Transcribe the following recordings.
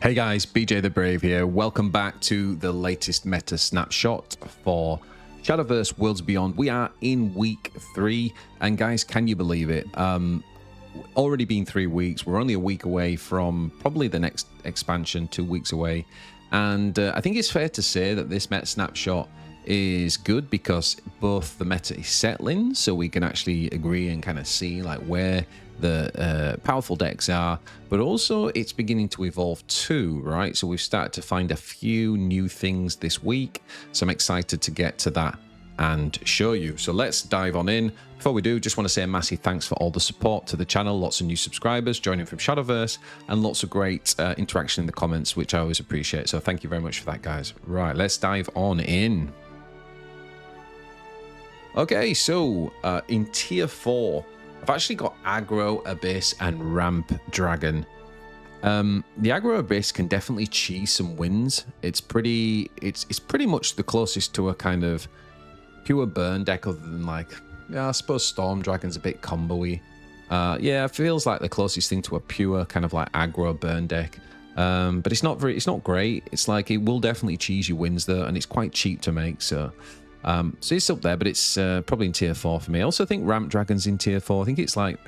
Hey guys, BJ the Brave here. Welcome back to the latest Meta Snapshot for Shadowverse Worlds Beyond. We are in week 3, and guys, can you believe it? Already been 3 weeks. We're only a week away from probably the next expansion, 2 weeks away. And I think it's fair to say that this Meta Snapshot is good because both the meta is settling, so we can actually agree and kind of see like where the powerful decks are, but also it's beginning to evolve too, right? So we've started to find a few new things this week, so I'm excited to get to that and show you. So let's dive on in. Before we do, just want to say a massive thanks for all the support to the channel, lots of new subscribers joining from Shadowverse, and lots of great interaction in the comments, which I always appreciate. So thank you very much for that, guys. Right, let's dive on in. Okay, so in tier 4, I've actually got Aggro, Abyss, and Ramp Dragon. The Aggro Abyss can definitely cheese some wins. It's pretty much the closest to a kind of pure burn deck, other than like, yeah, I suppose Storm Dragon's a bit combo-y. Yeah, it feels like the closest thing to a pure kind of like aggro burn deck. But it's not great. It's like it will definitely cheese your wins though, and it's quite cheap to make, so it's up there, but it's probably in tier 4 for me. I also think Ramp Dragon's in tier 4. I think it's like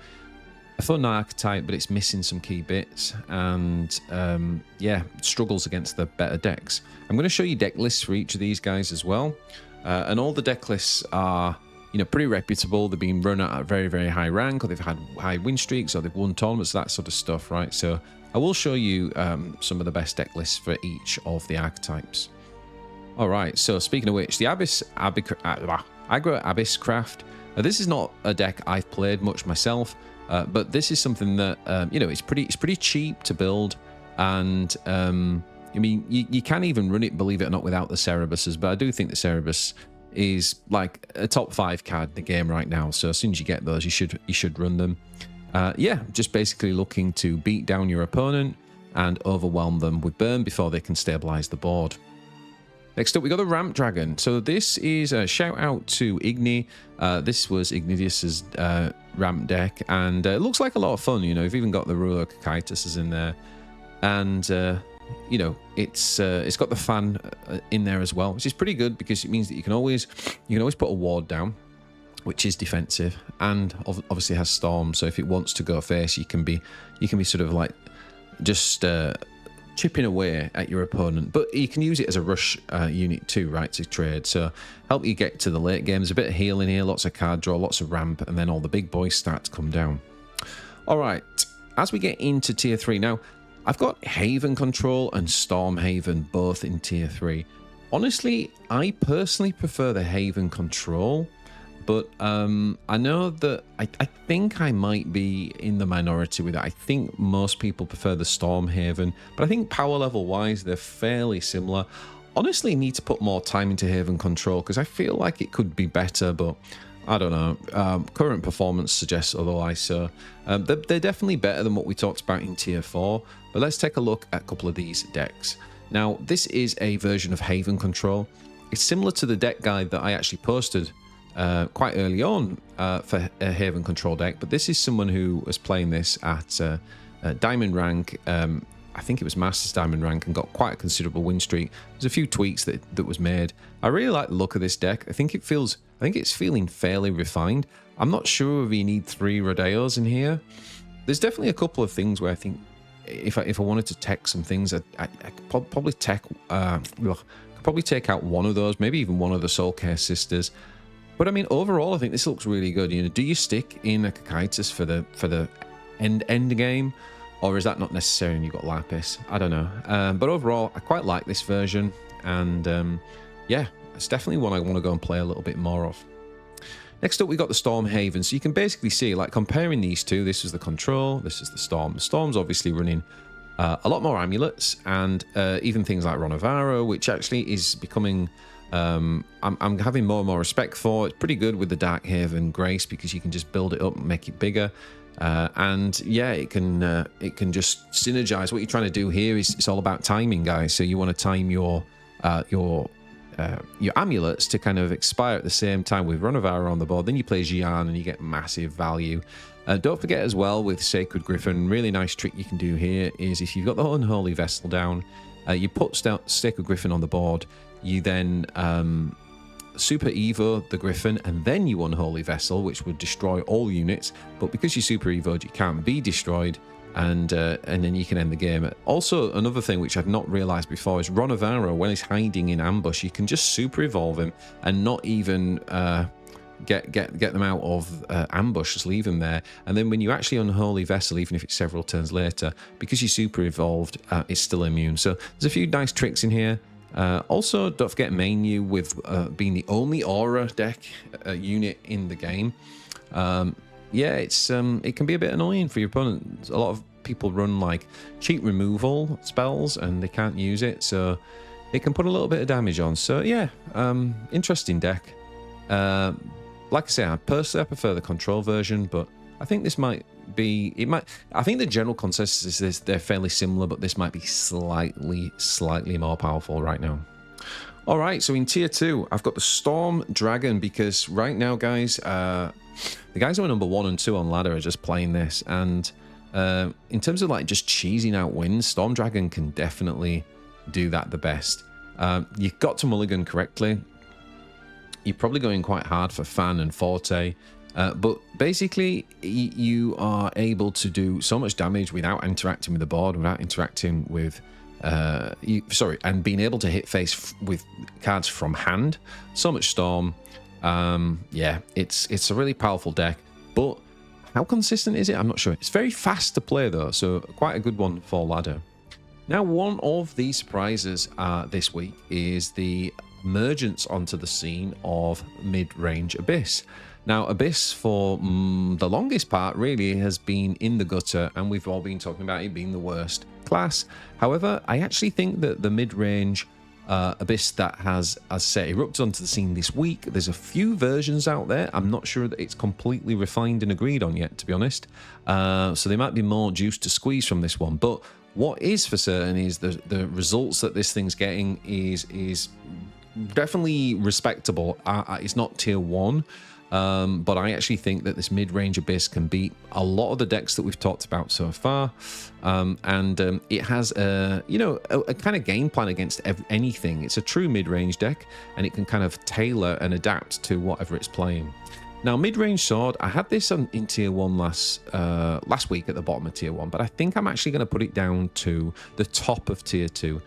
a fun archetype, but it's missing some key bits, and yeah, struggles against the better decks. I'm going to show you deck lists for each of these guys as well, and all the deck lists are, you know, pretty reputable. They've been run at a very, very high rank, or they've had high win streaks, or they've won tournaments, that sort of stuff, right? So I will show you some of the best deck lists for each of the archetypes. All right, so speaking of which, the Aggro Abyss Craft. This is not a deck I've played much myself, but this is something that you know, it's pretty cheap to build, and I mean, you can even run it, believe it or not, without the Cerebuses. But I do think the Cerebus is like a top 5 card in the game right now. So as soon as you get those, you should run them. Yeah, just basically looking to beat down your opponent and overwhelm them with burn before they can stabilize the board. Next up, we got the Ramp Dragon. So this is a shout out to Igni. This was Ignidius's ramp deck, and it looks like a lot of fun. You know, you've even got the ruler Kakaitis in there, and you know, it's got the fan in there as well, which is pretty good because it means that you can always put a ward down, which is defensive, and obviously has Storm. So if it wants to go face, you can be sort of like just chipping away at your opponent, but you can use it as a rush unit too, right, to trade. So help you get to the late game. There's a bit of healing here, lots of card draw, lots of ramp, and then all the big boys start to come down. All right, as we get into tier 3 now, I've got Haven Control and Storm Haven both in tier 3. Honestly, I personally prefer the Haven Control, but I know that I think I might be in the minority with it. I think most people prefer the Storm Haven, but I think power level wise, they're fairly similar. Honestly, need to put more time into Haven Control because I feel like it could be better, but I don't know. Current performance suggests otherwise, so they're definitely better than what we talked about in tier 4. But let's take a look at a couple of these decks. Now, this is a version of Haven Control. It's similar to the deck guide that I actually posted quite early on for a Haven Control deck, but this is someone who was playing this at Diamond rank. I think it was Masters Diamond rank, and got quite a considerable win streak. There's a few tweaks that was made. I really like the look of this deck. I think it's feeling fairly refined. I'm not sure if you need 3 Rodeos in here. There's definitely a couple of things where I think if I wanted to tech some things, I could probably take out one of those, maybe even one of the Soul Care Sisters. But I mean, overall, I think this looks really good. You know, do you stick in a Kakaitis for the end game, or is that not necessary and you've got Lapis? I don't know. But overall, I quite like this version, and yeah, it's definitely one I want to go and play a little bit more of. Next up, we got the Storm Haven. So you can basically see, like, comparing these two, this is the Control, this is the Storm. The Storm's obviously running a lot more amulets, and even things like Ronavaro, which actually is becoming... I'm having more and more respect for. It's pretty good with the Dark Haven Grace because you can just build it up and make it bigger, and yeah, it can just synergize. What you're trying to do here is it's all about timing, guys. So you want to time your amulets to kind of expire at the same time with Ronavaro on the board. Then you play Xian and you get massive value. Don't forget as well with Sacred Griffin, really nice trick you can do here is if you've got the Unholy Vessel down, you put Sacred Griffin on the board, you then Super Evo the Griffin, and then you Unholy Vessel, which would destroy all units. But because you Super Evo'd, you can't be destroyed, and then you can end the game. Also, another thing which I've not realised before is Ronavaro, when he's hiding in ambush, you can just Super Evolve him and not even get them out of ambush, just leave them there. And then when you actually Unholy Vessel, even if it's several turns later, because you Super Evolved, it's still immune. So there's a few nice tricks in here. Also, don't forget main you with being the only aura deck unit in the game. Yeah, it can be a bit annoying for your opponent. A lot of people run like cheat removal spells and they can't use it, so it can put a little bit of damage on. So yeah, interesting deck. Like I say, I personally prefer the control version, but I think this might be, I think the general consensus is this, they're fairly similar, but this might be slightly more powerful right now. All right, so in tier 2, I've got the Storm Dragon, because right now, guys, the guys who are number 1 and 2 on ladder are just playing this, and in terms of like just cheesing out wins, Storm Dragon can definitely do that the best. You've got to mulligan correctly. You're probably going quite hard for Fan and Forte. But basically, you are able to do so much damage without interacting with the board, without interacting with, and being able to hit face with cards from hand. So much Storm. Yeah, it's a really powerful deck. But how consistent is it? I'm not sure. It's very fast to play though, so quite a good one for ladder. Now, one of the surprises this week is the emergence onto the scene of mid-range Abyss. Now, Abyss, for the longest part, really has been in the gutter, and we've all been talking about it being the worst class. However, I actually think that the mid-range Abyss that has, as I say, erupted onto the scene this week, there's a few versions out there. I'm not sure that it's completely refined and agreed on yet, to be honest. So there might be more juice to squeeze from this one. But what is for certain is the results that this thing's getting is definitely respectable. It's not tier 1. But I actually think that this mid-range Abyss can beat a lot of the decks that we've talked about so far, and it has a kind of game plan against anything. It's a true mid-range deck, and it can kind of tailor and adapt to whatever it's playing. Now, mid-range sword, I had this in tier 1 last week at the bottom of tier 1, but I think I'm actually going to put it down to the top of tier 2.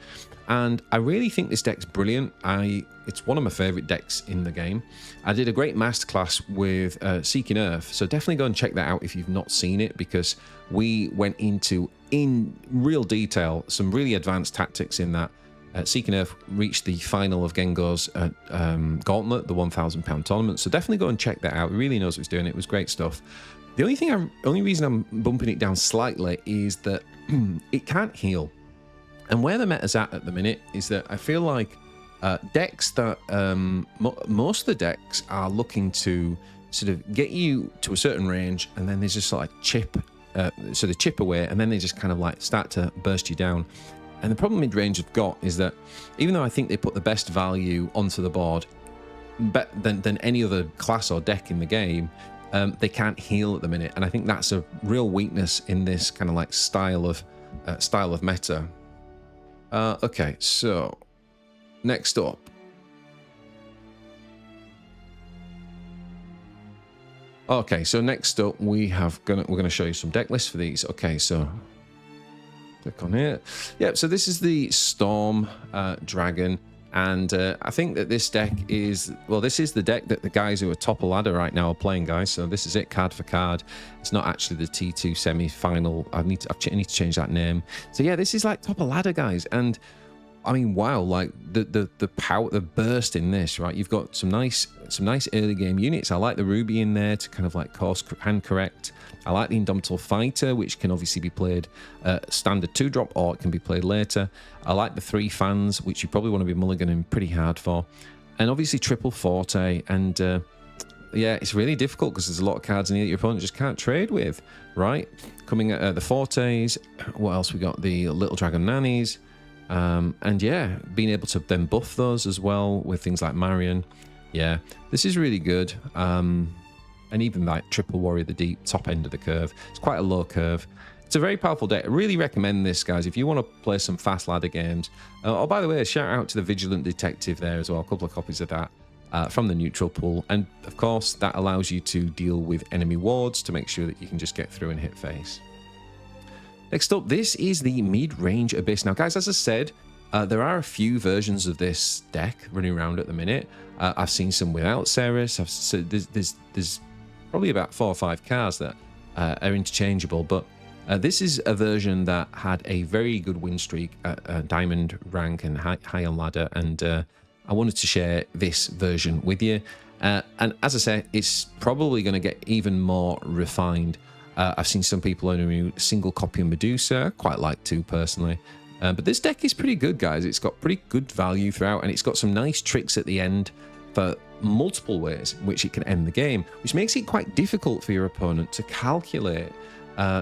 And I really think this deck's brilliant. It's one of my favorite decks in the game. I did a great masterclass with Seeking Earth, so definitely go and check that out if you've not seen it, because we went into, in real detail, some really advanced tactics in that. Seeking Earth reached the final of Gengo's Gauntlet, the £1,000 tournament, so definitely go and check that out. He really knows what he's doing. It was great stuff. The only reason I'm bumping it down slightly is that it can't heal. And where the meta's at the minute is that I feel like decks that most of the decks are looking to sort of get you to a certain range, and then they just like chip away, and then they just kind of like start to burst you down. And the problem mid-range have got is that even though I think they put the best value onto the board than any other class or deck in the game, they can't heal at the minute, and I think that's a real weakness in this kind of like style of meta. Okay, so next up, we're gonna show you some deck lists for these. Okay, so click on here. Yep, so this is the Storm Dragon, and I think that this deck is, well, this is the deck that the guys who are top of ladder right now are playing, guys. So this is it, card for card. It's not actually the T2 semi-final. I need to change that name. So yeah, this is like top of ladder, guys. And I mean, wow, like the power, the burst in this, right? You've got some nice early game units. I like the Ruby in there to kind of like course hand correct. I like the Indomitable Fighter, which can obviously be played standard 2-drop, or it can be played later. I like the 3 fans, which you probably want to be mulliganing pretty hard for. And obviously triple Forte. And yeah, it's really difficult because there's a lot of cards in here that your opponent just can't trade with, right? Coming at the Fortes. What else we got? The Little Dragon Nannies. And yeah, being able to then buff those as well with things like Marion. Yeah, this is really good. and even like Triple Warrior the Deep, top end of the curve. It's quite a low curve. It's a very powerful deck. I really recommend this, guys, if you want to play some fast ladder games. Oh, by the way, shout out to the Vigilant Detective there as well. A couple of copies of that from the neutral pool. And, of course, that allows you to deal with enemy wards to make sure that you can just get through and hit face. Next up, this is the Mid-Range Abyss. Now, guys, as I said, there are a few versions of this deck running around at the minute. I've seen some without Ceres. There's probably about 4 or 5 cards that are interchangeable, but this is a version that had a very good win streak at diamond rank and high on ladder, and I wanted to share this version with you. And as I say, it's probably going to get even more refined. I've seen some people only single copy of Medusa, quite like to personally. But this deck is pretty good, guys. It's got pretty good value throughout, and it's got some nice tricks at the end for multiple ways in which it can end the game, which makes it quite difficult for your opponent to calculate.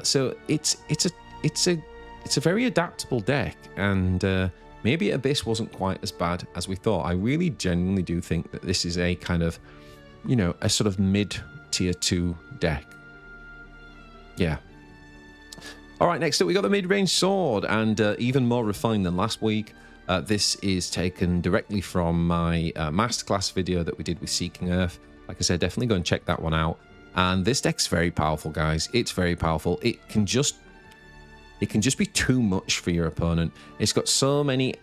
So it's a very adaptable deck, and maybe Abyss wasn't quite as bad as we thought. I really genuinely do think that this is a kind of, you know, a sort of mid tier 2 deck. Yeah. All right, next up we got the mid-range sword, and even more refined than last week. This is taken directly from my masterclass video that we did with Seeking Earth. Like I said, definitely go and check that one out. And this deck's very powerful, guys. It's very powerful. It can just be too much for your opponent. It's got so many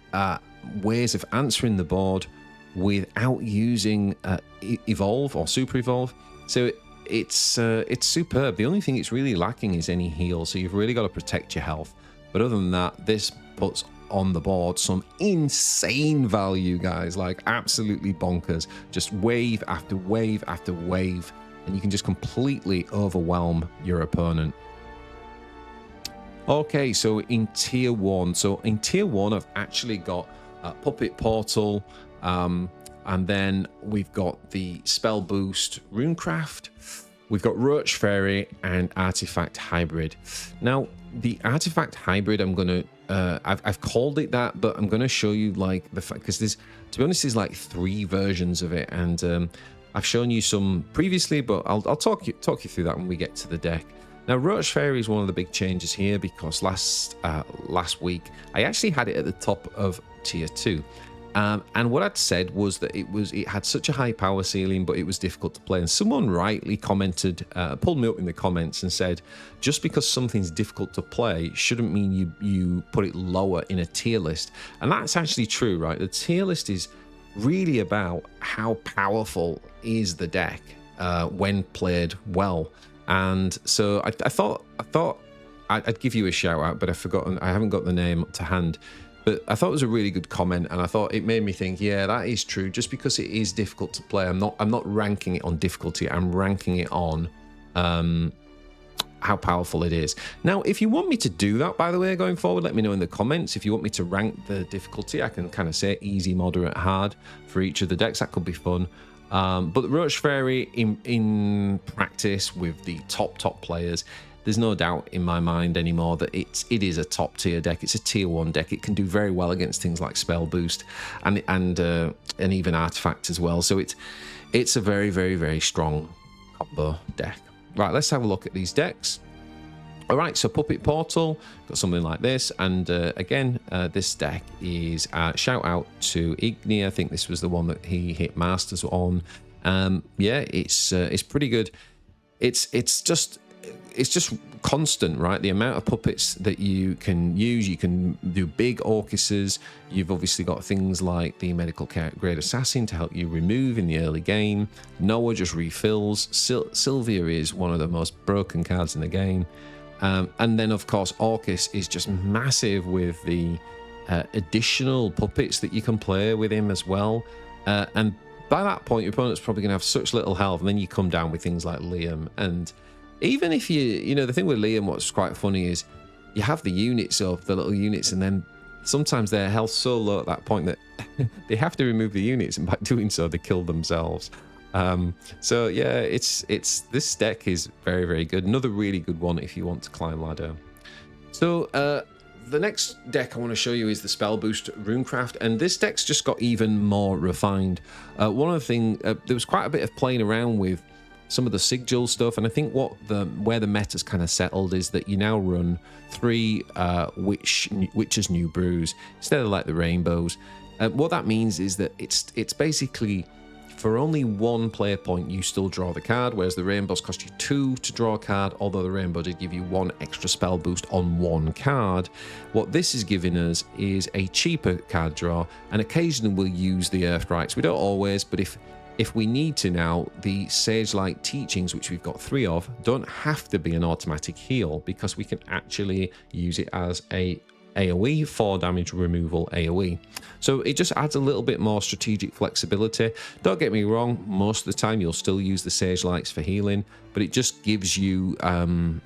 ways of answering the board without using evolve or super evolve. So it's superb. The only thing it's really lacking is any heal, so you've really got to protect your health. But other than that, this puts on the board some insane value, guys, like absolutely bonkers. Just wave after wave after wave, and you can just completely overwhelm your opponent. Okay, so in tier 1, I've actually got Puppet Portal, and then we've got the Spell Boost Runecraft, we've got Roach Fairy, and Artifact Hybrid. Now, the Artifact Hybrid, I'm gonna I've called it that, but I'm gonna show you like the fact, because there's, to be honest, there's like 3 versions of it, and I've shown you some previously, but I'll talk you through that when we get to the deck. Now, Roach Fairy is one of the big changes here, because last week I actually had it at the top of tier 2. And what I'd said was that it had such a high power ceiling, but it was difficult to play. And someone rightly commented, pulled me up in the comments and said, just because something's difficult to play shouldn't mean you put it lower in a tier list. And that's actually true, right? The tier list is really about how powerful is the deck when played well. And so I thought I'd give you a shout out, but I haven't got the name to hand. But I thought it was a really good comment, and I thought it made me think, yeah, that is true. Just because it is difficult to play, I'm not ranking it on difficulty. I'm ranking it on how powerful it is. Now, if you want me to do that, by the way, going forward, let me know in the comments. If you want me to rank the difficulty, I can kind of say easy, moderate, hard for each of the decks. That could be fun. But the Roach Fairy in practice with the top players, there's no doubt in my mind anymore that it is a top tier deck. It's a tier 1 deck. It can do very well against things like Spell Boost and even Artifact as well. So it's a very, very, very strong combo deck. Right, let's have a look at these decks. All right, so Puppet Portal, got something like this, and again, this deck is shout out to Igni. I think this was the one that he hit Masters on. Yeah, it's pretty good. It's just constant, right? The amount of puppets that you can use. You can do big Orcuses. You've obviously got things like the Medical Grade Assassin to help you remove in the early game. Noah just refills. Sylvia is one of the most broken cards in the game. And then, of course, Orcus is just massive with the additional puppets that you can play with him as well. And by that point, your opponent's probably going to have such little health, and then you come down with things like Liam. And even if you know, the thing with Liam, what's quite funny is you have the units up, the little units, and then sometimes their health's so low at that point that they have to remove the units, and by doing so, they kill themselves. So yeah, this deck is very, very good. Another really good one if you want to climb ladder. So the next deck I want to show you is the Spell Boost Runecraft, and this deck's just got even more refined. One of the things, there was quite a bit of playing around with some of the sigil stuff. And I think where the meta's kind of settled is that you now run 3 Witch's New Brews instead of like the rainbows. What that means is that it's basically for only 1 player point you still draw the card, whereas the rainbows cost you 2 to draw a card, although the rainbow did give you 1 extra spell boost on 1 card. What this is giving us is a cheaper card draw, and occasionally we'll use the Earth Rights. We don't always, but if we need to now, the Sage-like Teachings, which we've got 3 of, don't have to be an automatic heal, because we can actually use it as a AoE, 4 damage removal AoE. So it just adds a little bit more strategic flexibility. Don't get me wrong, most of the time you'll still use the Sage Lights for healing, but it just gives you an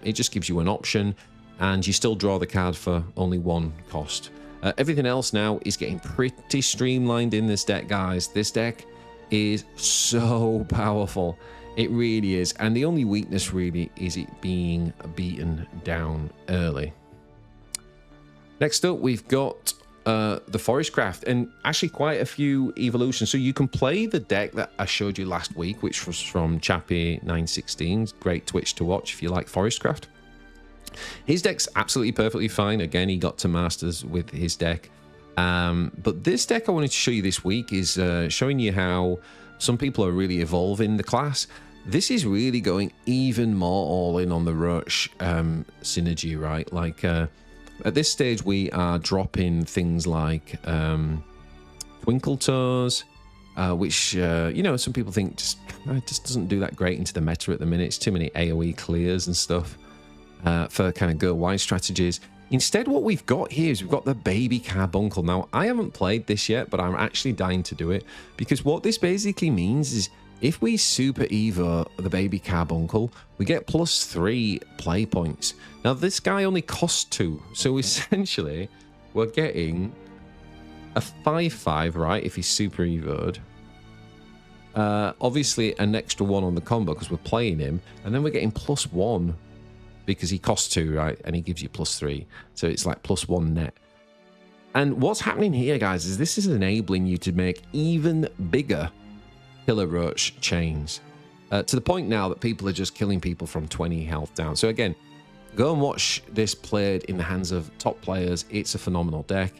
option, and you still draw the card for only 1 cost. Everything else now is getting pretty streamlined in this deck, guys. This deck is so powerful. It really is. And the only weakness really is it being beaten down early. Next up, we've got the Forestcraft, and actually quite a few evolutions. So you can play the deck that I showed you last week, which was from Chappie916. Great Twitch to watch if you like Forestcraft. His deck's absolutely perfectly fine. Again, he got to Masters with his deck. But this deck I wanted to show you this week is showing you how some people are really evolving the class. This is really going even more all in on the Roach synergy, right? Like, at this stage, we are dropping things like Twinkle Toes, which, you know, some people think just doesn't do that great into the meta at the minute. It's too many AoE clears and stuff for kind of go wide strategies. Instead, what we've got here is we've got the Baby Carbuncle. Now, I haven't played this yet, but I'm actually dying to do it, because what this basically means is if we Super Evo the Baby Carbuncle, we get +3 play points. Now, this guy only costs 2, so essentially we're getting a 5/5, right, if he's Super Evo'd. Obviously, an extra 1 on the combo because we're playing him, and then we're getting +1 because he costs 2, right, and he gives you +3. So it's like +1 net. And what's happening here, guys, is this is enabling you to make even bigger Killer Roach chains, to the point now that people are just killing people from 20 health down. So again, go and watch this played in the hands of top players. It's a phenomenal deck.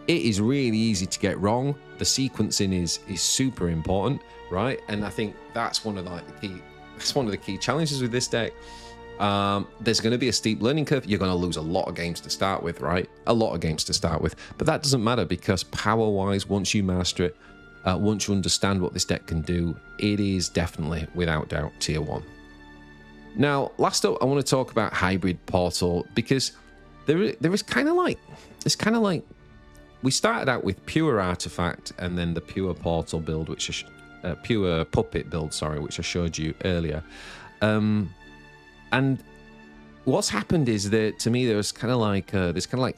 It is really easy to get wrong. The sequencing is super important, right? And I think that's one of the key challenges with this deck. There's going to be a steep learning curve. You're going to lose a lot of games to start with, right? A lot of games to start with, but that doesn't matter, because power-wise, once you master it, once you understand what this deck can do, it is definitely, without doubt, tier 1. Now, last up, I want to talk about Hybrid Portal, because there is kind of like, we started out with pure Artifact and then the pure Portal build, which is pure Puppet build, sorry, which I showed you earlier. And what's happened is that, to me, there's kind of like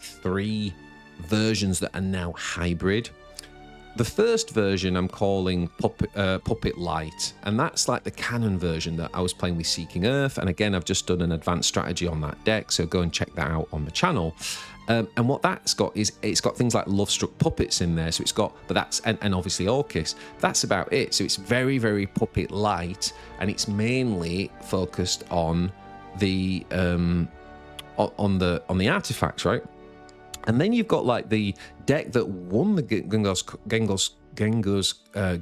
3 versions that are now hybrid. The first version I'm calling Puppet Light, and that's like the canon version that I was playing with Seeking Earth. And again, I've just done an advanced strategy on that deck, so go and check that out on the channel. And what that's got is it's got things like Lovestruck Puppets in there. So it's got, but that's, and obviously Orcus. That's about it. So it's very, very Puppet Light, and it's mainly focused on the on the artifacts, right? And then you've got like the deck that won the Gengar's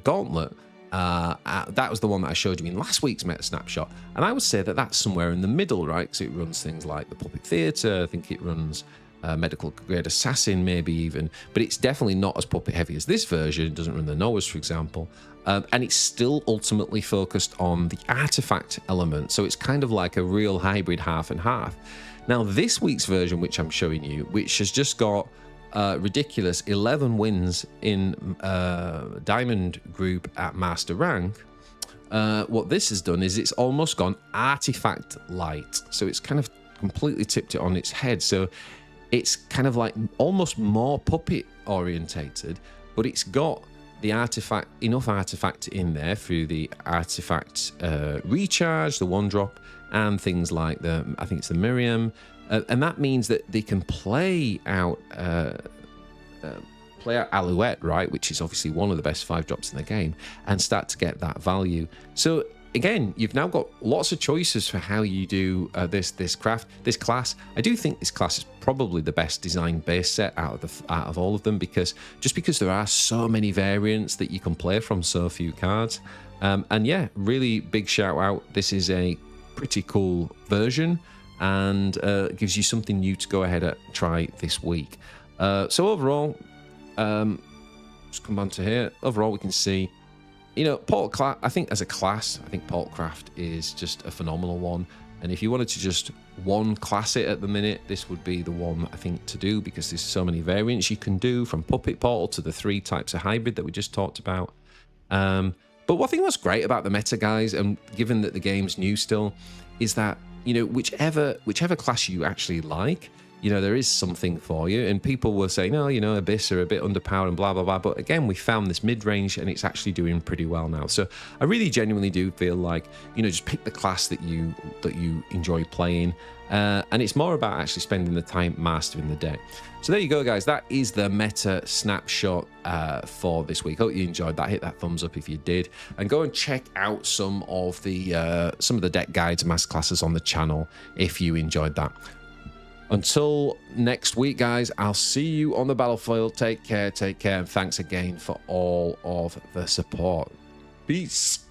Gauntlet. That was the one that I showed you in last week's Meta Snapshot. And I would say that that's somewhere in the middle, right? Because it runs things like the Puppet Theatre. I think it runs Medical Grade Assassin, maybe even. But it's definitely not as puppet heavy as this version. It doesn't run the Noahs, for example. And it's still ultimately focused on the artifact element. So it's kind of like a real hybrid half and half. Now, this week's version, which I'm showing you, which has just got ridiculous 11 wins in Diamond Group at Master Rank, what this has done is it's almost gone Artifact Light. So it's kind of completely tipped it on its head. So it's kind of like almost more puppet orientated, but it's got the artifact, enough artifact in there through the artifact recharge, the 1-drop, and things like I think it's the Miriam, and that means that they can play out Alouette, right, which is obviously one of the best 5-drops in the game, and start to get that value. So again, you've now got lots of choices for how you do this class. I do think this class is probably the best designed base set out of all of them, because there are so many variants that you can play from so few cards. And yeah, really big shout out. This is a pretty cool version, and gives you something new to go ahead and try this week. So overall, just come on to here. Overall, we can see, you know, I think as a class, I think Portcraft is just a phenomenal one. And if you wanted to just one class it at the minute, this would be the one I think to do, because there's so many variants you can do, from Puppet Portal to the 3 types of hybrid that we just talked about. But one thing what's great about the meta, guys, and given that the game's new still, is that, you know, whichever class you actually like, you know, there is something for you. And people will say, no, you know, Abyss are a bit underpowered and blah, blah, blah. But again, we found this mid-range and it's actually doing pretty well now. So I really genuinely do feel like, you know, just pick the class that you enjoy playing. And it's more about actually spending the time mastering the deck. So there you go, guys. That is the Meta Snapshot for this week. Hope you enjoyed that. Hit that thumbs up if you did, and go and check out some of the deck guides and masterclasses on the channel if you enjoyed that. Until next week, guys, I'll see you on the battlefield. Take care, and thanks again for all of the support. Peace.